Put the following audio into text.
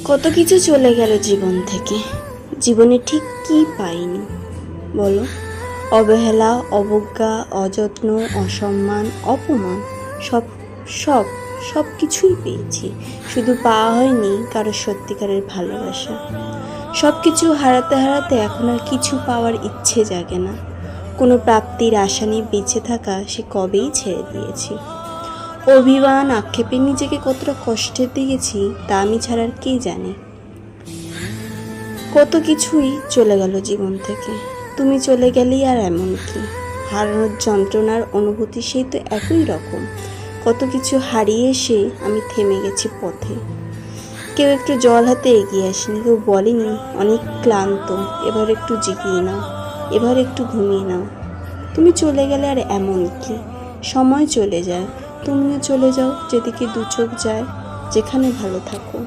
কত কিছু চলে গেল জীবন থেকে। জীবনে ঠিক কি পাইনি বলো? অবহেলা, অবজ্ঞা, অযত্ন, অসম্মান, অপমান, সব সব সব কিছুই পেয়েছি। শুধু পাওয়া হয়নি কারো সত্যিকারের ভালোবাসা। সব কিছু হারাতে হারাতে এখন আর কিছু পাওয়ার ইচ্ছে জাগে না। কোনো প্রাপ্তির আশা নিয়ে বেঁচে থাকা সে কবেই ছেড়ে দিয়েছি। অভিমান, আক্ষেপে নিজেকে কতটা কষ্টে দিয়েছি তা আমি ছাড়া আর কে জানে। কত কিছুই চলে গেল জীবন থেকে। তুমি চলে গেলেই আর এমন কি? হারানোর যন্ত্রণার অনুভূতি সেই তো একই রকম। কত কিছু হারিয়ে এসে আমি থেমে গেছি পথে। কেউ একটু জল হাতে এগিয়ে আসেনি, কেউ বলেনি অনেক ক্লান্ত, এবার একটু জিগিয়ে নাও, এবার একটু ঘুমিয়ে নাও। তুমি চলে গেলে আর এমন কি? সময় চলে যায়, তুমিও চলে যাও যেদিকে দু চোখ যায়। যেখানে ভালো থাকো।